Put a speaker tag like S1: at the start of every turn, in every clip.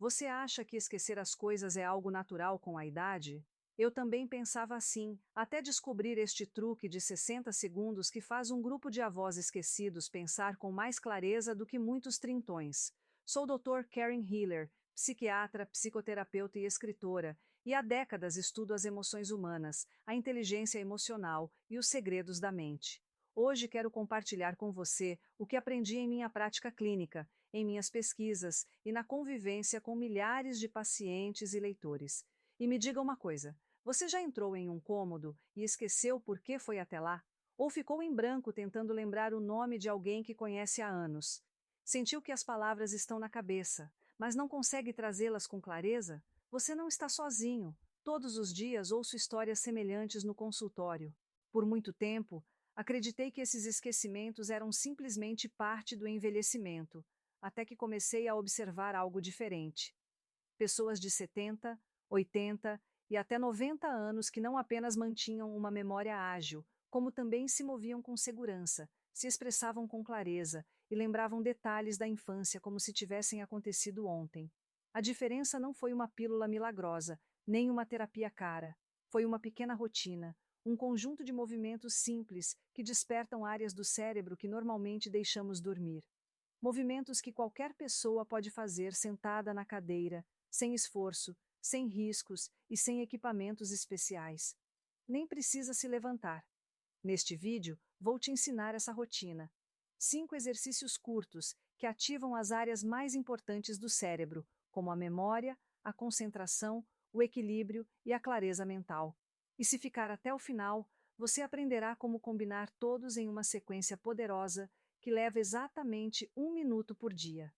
S1: Você acha que esquecer as coisas é algo natural com a idade? Eu também pensava assim, até descobrir este truque de 60 segundos que faz um grupo de avós esquecidos pensar com mais clareza do que muitos trintões. Sou Dr. Karen Hiller, psiquiatra, psicoterapeuta e escritora, e há décadas estudo as emoções humanas, a inteligência emocional e os segredos da mente. Hoje quero compartilhar com você o que aprendi em minha prática clínica, em minhas pesquisas e na convivência com milhares de pacientes e leitores. E me diga uma coisa: você já entrou em um cômodo e esqueceu por que foi até lá? Ou ficou em branco tentando lembrar o nome de alguém que conhece há anos? Sentiu que as palavras estão na cabeça, mas não consegue trazê-las com clareza? Você não está sozinho. Todos os dias ouço histórias semelhantes no consultório. Por muito tempo, acreditei que esses esquecimentos eram simplesmente parte do envelhecimento, até que comecei a observar algo diferente. Pessoas de 70, 80 e até 90 anos que não apenas mantinham uma memória ágil, como também se moviam com segurança, se expressavam com clareza e lembravam detalhes da infância como se tivessem acontecido ontem. A diferença não foi uma pílula milagrosa, nem uma terapia cara. Foi uma pequena rotina, um conjunto de movimentos simples que despertam áreas do cérebro que normalmente deixamos dormir. Movimentos que qualquer pessoa pode fazer sentada na cadeira, sem esforço, sem riscos e sem equipamentos especiais. Nem precisa se levantar. Neste vídeo, vou te ensinar essa rotina. 5 exercícios curtos que ativam as áreas mais importantes do cérebro, como a memória, a concentração, o equilíbrio e a clareza mental. E se ficar até o final, você aprenderá como combinar todos em uma sequência poderosa que leva exatamente 1 minuto por dia.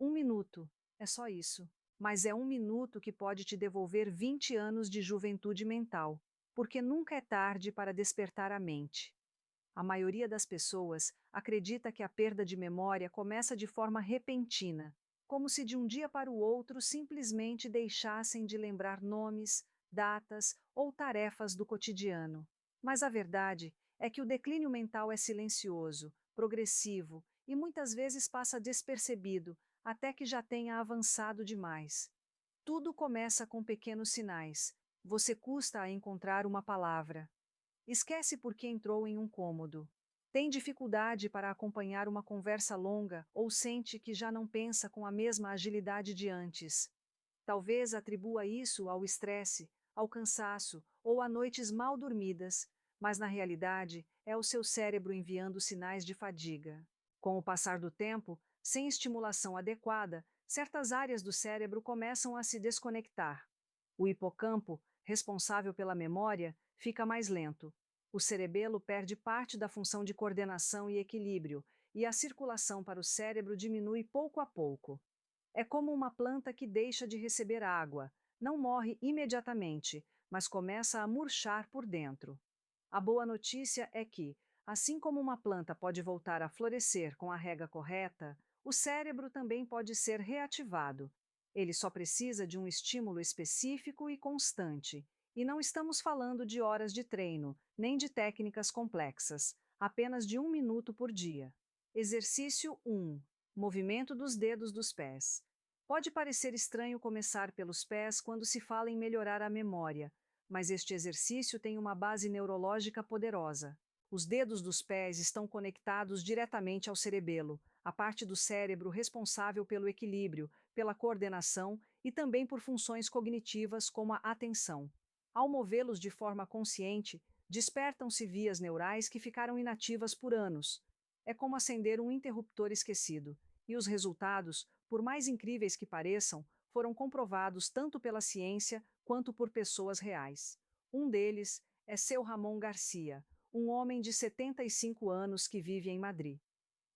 S1: 1 minuto, é só isso. Mas é 1 minuto que pode te devolver 20 anos de juventude mental, porque nunca é tarde para despertar a mente. A maioria das pessoas acredita que a perda de memória começa de forma repentina, como se de um dia para o outro simplesmente deixassem de lembrar nomes, datas ou tarefas do cotidiano. Mas a verdade é que o declínio mental é silencioso, progressivo e muitas vezes passa despercebido até que já tenha avançado demais. Tudo começa com pequenos sinais. Você custa a encontrar uma palavra. Esquece por que entrou em um cômodo. Tem dificuldade para acompanhar uma conversa longa ou sente que já não pensa com a mesma agilidade de antes. Talvez atribua isso ao estresse, ao cansaço ou a noites mal dormidas, mas na realidade é o seu cérebro enviando sinais de fadiga. Com o passar do tempo, sem estimulação adequada, certas áreas do cérebro começam a se desconectar. O hipocampo, responsável pela memória, fica mais lento. O cerebelo perde parte da função de coordenação e equilíbrio, e a circulação para o cérebro diminui pouco a pouco. É como uma planta que deixa de receber água, não morre imediatamente, mas começa a murchar por dentro. A boa notícia é que, assim como uma planta pode voltar a florescer com a rega correta, o cérebro também pode ser reativado. Ele só precisa de um estímulo específico e constante. E não estamos falando de horas de treino, nem de técnicas complexas, apenas de 1 minuto por dia. Exercício 1. Movimento dos dedos dos pés. Pode parecer estranho começar pelos pés quando se fala em melhorar a memória, mas este exercício tem uma base neurológica poderosa. Os dedos dos pés estão conectados diretamente ao cerebelo, a parte do cérebro responsável pelo equilíbrio, pela coordenação e também por funções cognitivas como a atenção. Ao movê-los de forma consciente, despertam-se vias neurais que ficaram inativas por anos. É como acender um interruptor esquecido, e os resultados, por mais incríveis que pareçam, foram comprovados tanto pela ciência quanto por pessoas reais. Um deles é seu Ramon Garcia, um homem de 75 anos que vive em Madrid.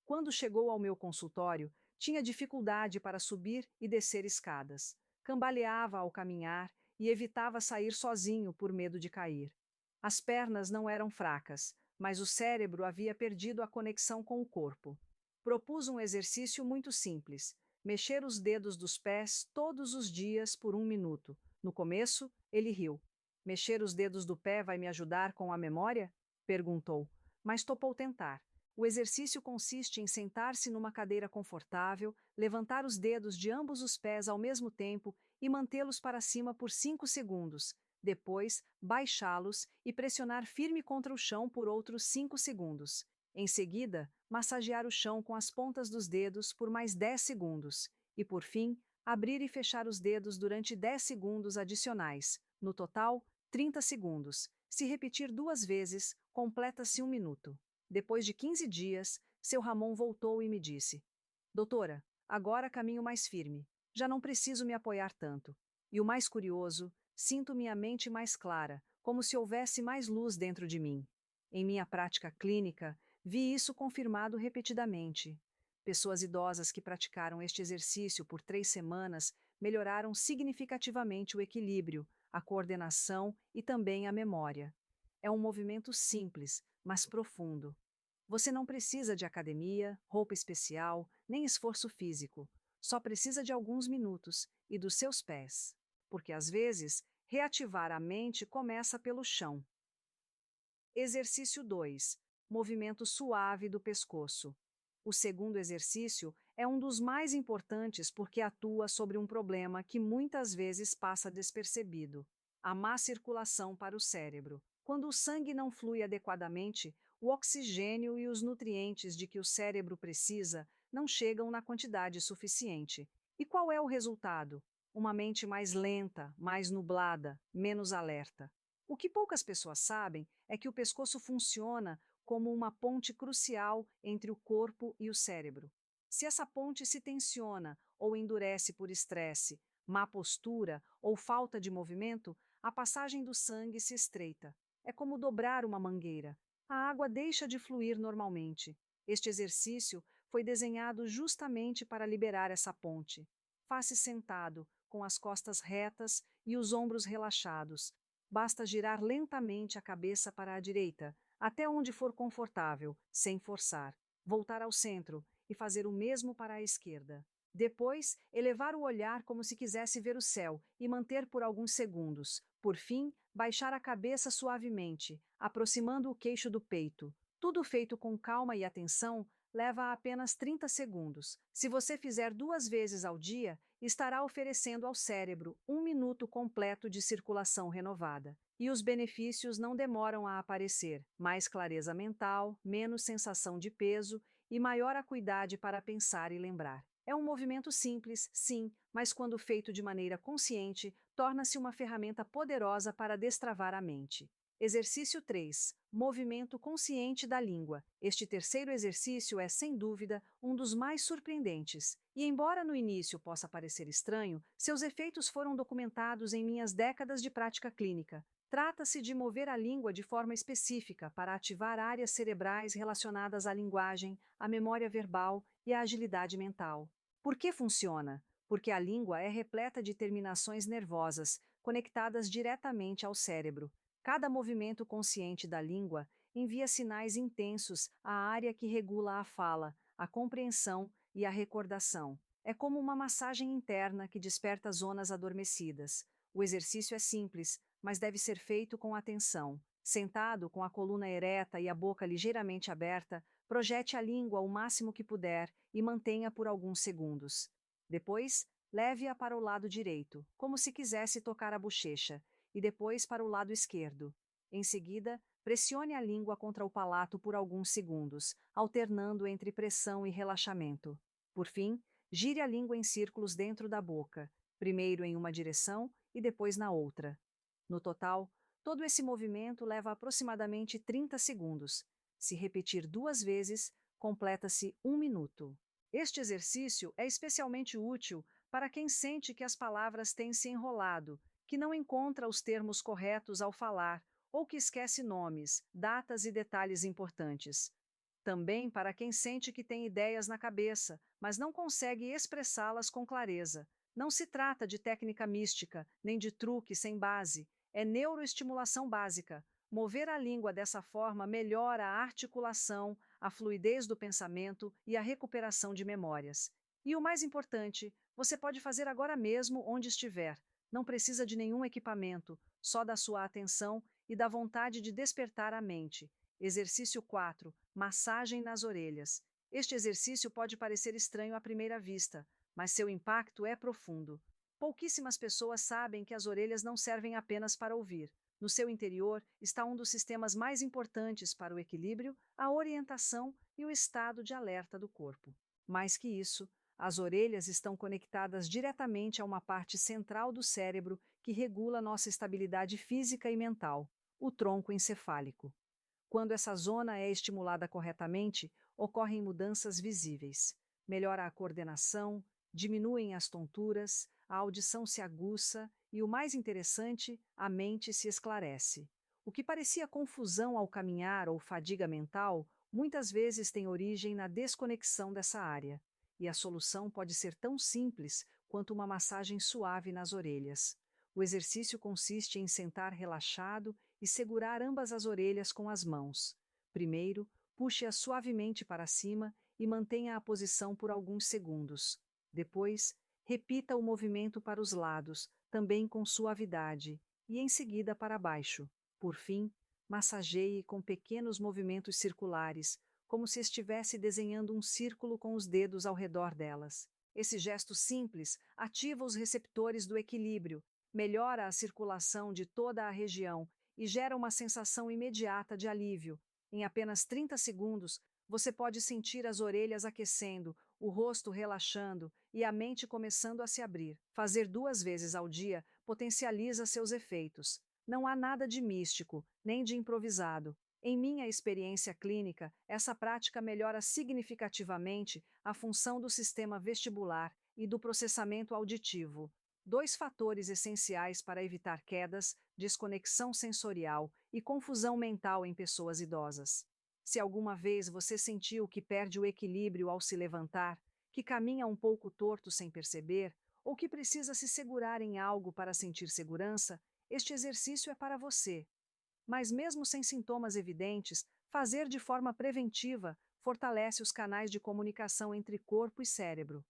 S1: Quando chegou ao meu consultório, tinha dificuldade para subir e descer escadas. Cambaleava ao caminhar e evitava sair sozinho por medo de cair. As pernas não eram fracas, mas o cérebro havia perdido a conexão com o corpo. Propus um exercício muito simples: mexer os dedos dos pés todos os dias por 1 minuto. No começo, ele riu. Mexer os dedos do pé vai me ajudar com a memória? Perguntou, mas topou tentar. O exercício consiste em sentar-se numa cadeira confortável, levantar os dedos de ambos os pés ao mesmo tempo e mantê-los para cima por 5 segundos. Depois, baixá-los e pressionar firme contra o chão por outros 5 segundos. Em seguida, massagear o chão com as pontas dos dedos por mais 10 segundos. E, por fim, abrir e fechar os dedos durante 10 segundos adicionais. No total, 30 segundos. Se repetir 2 vezes, completa-se 1 minuto. Depois de 15 dias, seu Ramon voltou e me disse: Doutora, agora caminho mais firme. Já não preciso me apoiar tanto. E o mais curioso, sinto minha mente mais clara, como se houvesse mais luz dentro de mim. Em minha prática clínica, vi isso confirmado repetidamente. Pessoas idosas que praticaram este exercício por 3 semanas melhoraram significativamente o equilíbrio, a coordenação e também a memória. É um movimento simples, mas profundo. Você não precisa de academia, roupa especial, nem esforço físico. Só precisa de alguns minutos e dos seus pés. Porque às vezes, reativar a mente começa pelo chão. Exercício 2. Movimento suave do pescoço. O segundo exercício é um dos mais importantes porque atua sobre um problema que muitas vezes passa despercebido: a má circulação para o cérebro. Quando o sangue não flui adequadamente, o oxigênio e os nutrientes de que o cérebro precisa não chegam na quantidade suficiente. E qual é o resultado? Uma mente mais lenta, mais nublada, menos alerta. O que poucas pessoas sabem é que o pescoço funciona como uma ponte crucial entre o corpo e o cérebro. Se essa ponte se tensiona ou endurece por estresse, má postura ou falta de movimento, a passagem do sangue se estreita. É como dobrar uma mangueira. A água deixa de fluir normalmente. Este exercício foi desenhado justamente para liberar essa ponte. Faça sentado, com as costas retas e os ombros relaxados. Basta girar lentamente a cabeça para a direita, até onde for confortável, sem forçar. Voltar ao centro e fazer o mesmo para a esquerda. Depois, elevar o olhar como se quisesse ver o céu e manter por alguns segundos. Por fim, baixar a cabeça suavemente, aproximando o queixo do peito. Tudo feito com calma e atenção leva apenas 30 segundos. Se você fizer 2 vezes ao dia, estará oferecendo ao cérebro 1 minuto completo de circulação renovada. E os benefícios não demoram a aparecer: mais clareza mental, menos sensação de peso e maior acuidade para pensar e lembrar. É um movimento simples, sim, mas quando feito de maneira consciente, torna-se uma ferramenta poderosa para destravar a mente. Exercício 3. Movimento consciente da língua. Este terceiro exercício é, sem dúvida, um dos mais surpreendentes. E embora no início possa parecer estranho, seus efeitos foram documentados em minhas décadas de prática clínica. Trata-se de mover a língua de forma específica para ativar áreas cerebrais relacionadas à linguagem, à memória verbal e à agilidade mental. Por que funciona? Porque a língua é repleta de terminações nervosas, conectadas diretamente ao cérebro. Cada movimento consciente da língua envia sinais intensos à área que regula a fala, a compreensão e a recordação. É como uma massagem interna que desperta zonas adormecidas. O exercício é simples, mas deve ser feito com atenção. Sentado, com a coluna ereta e a boca ligeiramente aberta, projete a língua o máximo que puder e mantenha por alguns segundos. Depois, leve-a para o lado direito, como se quisesse tocar a bochecha, e depois para o lado esquerdo. Em seguida, pressione a língua contra o palato por alguns segundos, alternando entre pressão e relaxamento. Por fim, gire a língua em círculos dentro da boca, primeiro em uma direção e depois na outra. No total, todo esse movimento leva aproximadamente 30 segundos. Se repetir 2 vezes, completa-se 1 minuto. Este exercício é especialmente útil para quem sente que as palavras têm se enrolado, que não encontra os termos corretos ao falar ou que esquece nomes, datas e detalhes importantes. Também para quem sente que tem ideias na cabeça, mas não consegue expressá-las com clareza. Não se trata de técnica mística, nem de truque sem base. É neuroestimulação básica. Mover a língua dessa forma melhora a articulação, a fluidez do pensamento e a recuperação de memórias. E o mais importante, você pode fazer agora mesmo onde estiver. Não precisa de nenhum equipamento, só da sua atenção e da vontade de despertar a mente. Exercício 4. Massagem nas orelhas. Este exercício pode parecer estranho à primeira vista, mas seu impacto é profundo. Pouquíssimas pessoas sabem que as orelhas não servem apenas para ouvir. No seu interior está um dos sistemas mais importantes para o equilíbrio, a orientação e o estado de alerta do corpo. Mais que isso, as orelhas estão conectadas diretamente a uma parte central do cérebro que regula nossa estabilidade física e mental, o tronco encefálico. Quando essa zona é estimulada corretamente, ocorrem mudanças visíveis. Melhora a coordenação, diminuem as tonturas, a audição se aguça e, o mais interessante, a mente se esclarece. O que parecia confusão ao caminhar ou fadiga mental, muitas vezes tem origem na desconexão dessa área. E a solução pode ser tão simples quanto uma massagem suave nas orelhas. O exercício consiste em sentar relaxado e segurar ambas as orelhas com as mãos. Primeiro, puxe-as suavemente para cima e mantenha a posição por alguns segundos. Depois, repita o movimento para os lados, também com suavidade, e em seguida para baixo. Por fim, massageie com pequenos movimentos circulares, como se estivesse desenhando um círculo com os dedos ao redor delas. Esse gesto simples ativa os receptores do equilíbrio, melhora a circulação de toda a região e gera uma sensação imediata de alívio. Em apenas 30 segundos, você pode sentir as orelhas aquecendo, o rosto relaxando e a mente começando a se abrir. Fazer 2 vezes ao dia potencializa seus efeitos. Não há nada de místico, nem de improvisado. Em minha experiência clínica, essa prática melhora significativamente a função do sistema vestibular e do processamento auditivo. 2 fatores essenciais para evitar quedas, desconexão sensorial e confusão mental em pessoas idosas. Se alguma vez você sentiu que perde o equilíbrio ao se levantar, que caminha um pouco torto sem perceber, ou que precisa se segurar em algo para sentir segurança, este exercício é para você. Mas mesmo sem sintomas evidentes, fazer de forma preventiva fortalece os canais de comunicação entre corpo e cérebro.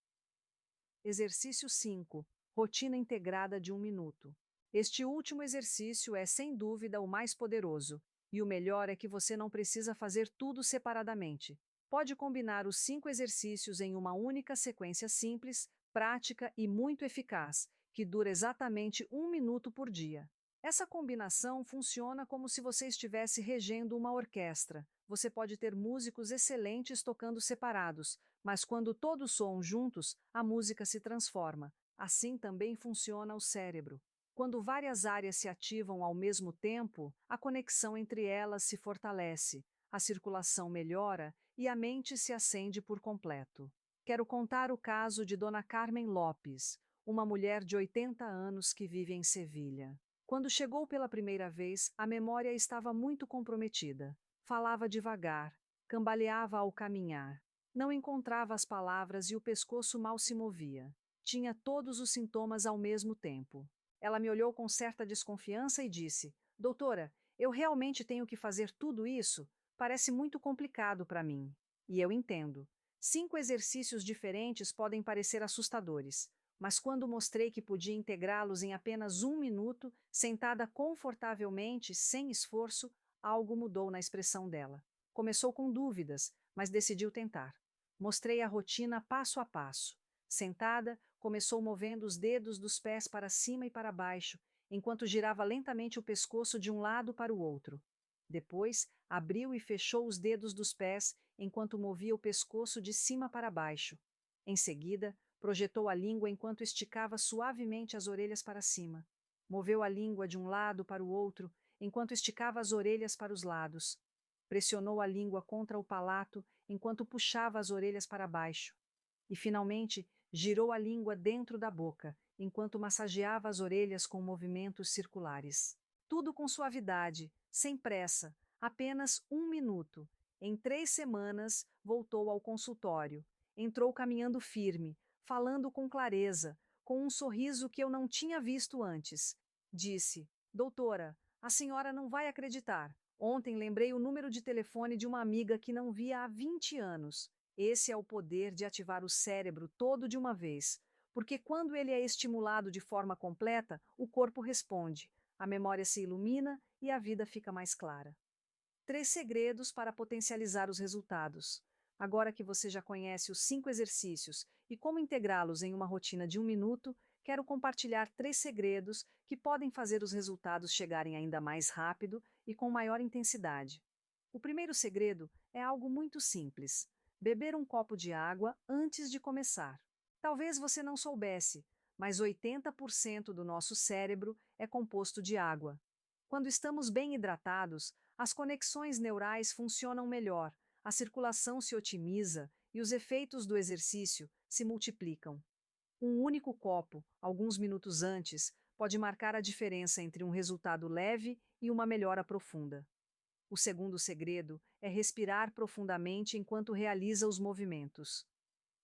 S1: Exercício 5. Rotina integrada de 1 minuto. Este último exercício é, sem dúvida, o mais poderoso, e o melhor é que você não precisa fazer tudo separadamente. Pode combinar os 5 exercícios em uma única sequência simples, prática e muito eficaz, que dura exatamente 1 minuto por dia. Essa combinação funciona como se você estivesse regendo uma orquestra. Você pode ter músicos excelentes tocando separados, mas quando todos soam juntos, a música se transforma. Assim também funciona o cérebro. Quando várias áreas se ativam ao mesmo tempo, a conexão entre elas se fortalece, a circulação melhora e a mente se acende por completo. Quero contar o caso de Dona Carmen Lopes, uma mulher de 80 anos que vive em Sevilha. Quando chegou pela primeira vez, a memória estava muito comprometida. Falava devagar, cambaleava ao caminhar. Não encontrava as palavras e o pescoço mal se movia. Tinha todos os sintomas ao mesmo tempo. Ela me olhou com certa desconfiança e disse: Doutora, eu realmente tenho que fazer tudo isso? Parece muito complicado para mim. E eu entendo. 5 exercícios diferentes podem parecer assustadores, mas quando mostrei que podia integrá-los em apenas 1 minuto, sentada confortavelmente, sem esforço, algo mudou na expressão dela. Começou com dúvidas, mas decidiu tentar. Mostrei a rotina passo a passo. Sentada, começou movendo os dedos dos pés para cima e para baixo, enquanto girava lentamente o pescoço de um lado para o outro. Depois, abriu e fechou os dedos dos pés, enquanto movia o pescoço de cima para baixo. Em seguida, projetou a língua enquanto esticava suavemente as orelhas para cima. Moveu a língua de um lado para o outro, enquanto esticava as orelhas para os lados. Pressionou a língua contra o palato, enquanto puxava as orelhas para baixo. E, finalmente, girou a língua dentro da boca, enquanto massageava as orelhas com movimentos circulares. Tudo com suavidade, sem pressa, apenas 1 minuto. Em 3 semanas, voltou ao consultório. Entrou caminhando firme, falando com clareza, com um sorriso que eu não tinha visto antes. Disse: Doutora, a senhora não vai acreditar. Ontem lembrei o número de telefone de uma amiga que não via há 20 anos. Esse é o poder de ativar o cérebro todo de uma vez, porque quando ele é estimulado de forma completa, o corpo responde, a memória se ilumina e a vida fica mais clara. 3 segredos para potencializar os resultados. Agora que você já conhece os 5 exercícios e como integrá-los em uma rotina de 1 minuto, quero compartilhar 3 segredos que podem fazer os resultados chegarem ainda mais rápido e com maior intensidade. O primeiro segredo é algo muito simples: beber um copo de água antes de começar. Talvez você não soubesse, mas 80% do nosso cérebro é composto de água. Quando estamos bem hidratados, as conexões neurais funcionam melhor, a circulação se otimiza e os efeitos do exercício se multiplicam. Um único copo, alguns minutos antes, pode marcar a diferença entre um resultado leve e uma melhora profunda. O segundo segredo é respirar profundamente enquanto realiza os movimentos.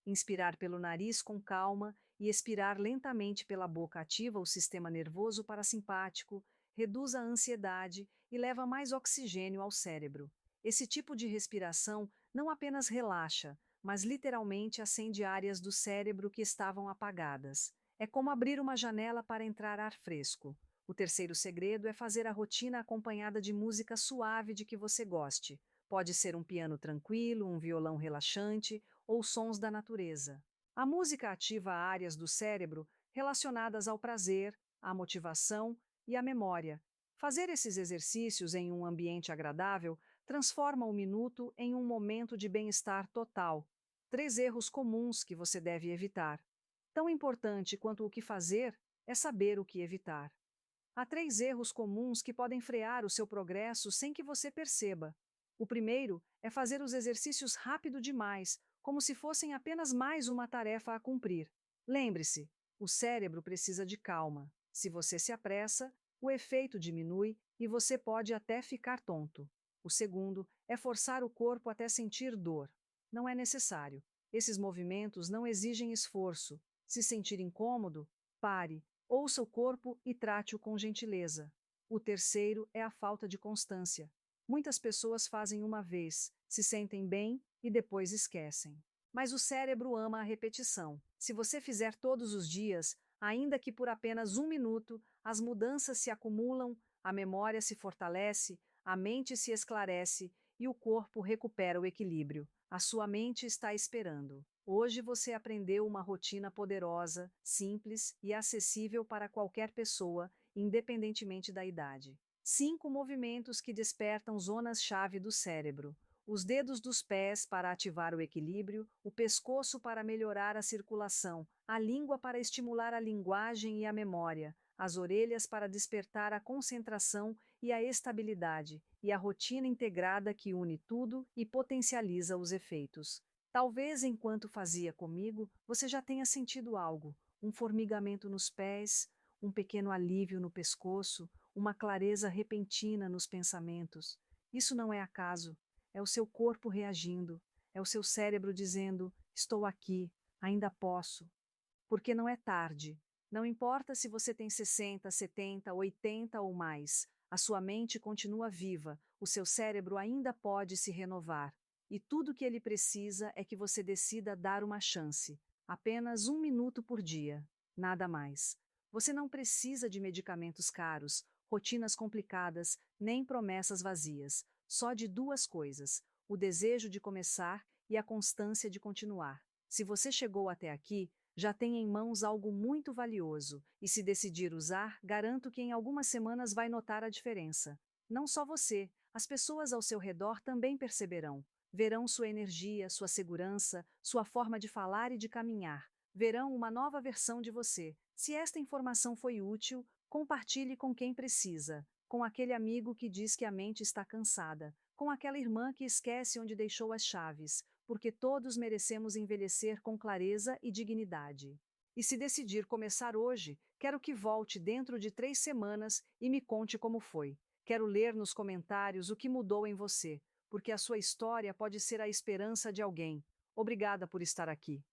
S1: Inspirar pelo nariz com calma e expirar lentamente pela boca ativa o sistema nervoso parasimpático, reduz a ansiedade e leva mais oxigênio ao cérebro. Esse tipo de respiração não apenas relaxa, mas literalmente acende áreas do cérebro que estavam apagadas. É como abrir uma janela para entrar ar fresco. O terceiro segredo é fazer a rotina acompanhada de música suave de que você goste. Pode ser um piano tranquilo, um violão relaxante ou sons da natureza. A música ativa áreas do cérebro relacionadas ao prazer, à motivação e à memória. Fazer esses exercícios em um ambiente agradável transforma o minuto em um momento de bem-estar total. 3 erros comuns que você deve evitar. Tão importante quanto o que fazer é saber o que evitar. Há 3 erros comuns que podem frear o seu progresso sem que você perceba. O primeiro é fazer os exercícios rápido demais, como se fossem apenas mais uma tarefa a cumprir. Lembre-se, o cérebro precisa de calma. Se você se apressa, o efeito diminui e você pode até ficar tonto. O segundo é forçar o corpo até sentir dor. Não é necessário. Esses movimentos não exigem esforço. Se sentir incômodo, pare, ouça o corpo e trate-o com gentileza. O terceiro é a falta de constância. Muitas pessoas fazem uma vez, se sentem bem e depois esquecem. Mas o cérebro ama a repetição. Se você fizer todos os dias, ainda que por apenas 1 minuto, as mudanças se acumulam, a memória se fortalece, a mente se esclarece e o corpo recupera o equilíbrio. A sua mente está esperando. Hoje você aprendeu uma rotina poderosa, simples e acessível para qualquer pessoa, independentemente da idade. 5 movimentos que despertam zonas-chave do cérebro. Os dedos dos pés para ativar o equilíbrio, o pescoço para melhorar a circulação, a língua para estimular a linguagem e a memória, as orelhas para despertar a concentração e a estabilidade, e a rotina integrada que une tudo e potencializa os efeitos. Talvez enquanto fazia comigo, você já tenha sentido algo, um formigamento nos pés, um pequeno alívio no pescoço, uma clareza repentina nos pensamentos. Isso não é acaso, é o seu corpo reagindo, é o seu cérebro dizendo: estou aqui, ainda posso. Porque não é tarde. Não importa se você tem 60, 70, 80 ou mais, a sua mente continua viva, o seu cérebro ainda pode se renovar. E tudo o que ele precisa é que você decida dar uma chance. Apenas 1 minuto por dia. Nada mais. Você não precisa de medicamentos caros, rotinas complicadas, nem promessas vazias. Só de 2 coisas: o desejo de começar e a constância de continuar. Se você chegou até aqui, já tem em mãos algo muito valioso, e se decidir usar, garanto que em algumas semanas vai notar a diferença. Não só você, as pessoas ao seu redor também perceberão. Verão sua energia, sua segurança, sua forma de falar e de caminhar. Verão uma nova versão de você. Se esta informação foi útil, compartilhe com quem precisa, com aquele amigo que diz que a mente está cansada, com aquela irmã que esquece onde deixou as chaves, porque todos merecemos envelhecer com clareza e dignidade. E se decidir começar hoje, quero que volte dentro de 3 semanas e me conte como foi. Quero ler nos comentários o que mudou em você, porque a sua história pode ser a esperança de alguém. Obrigada por estar aqui.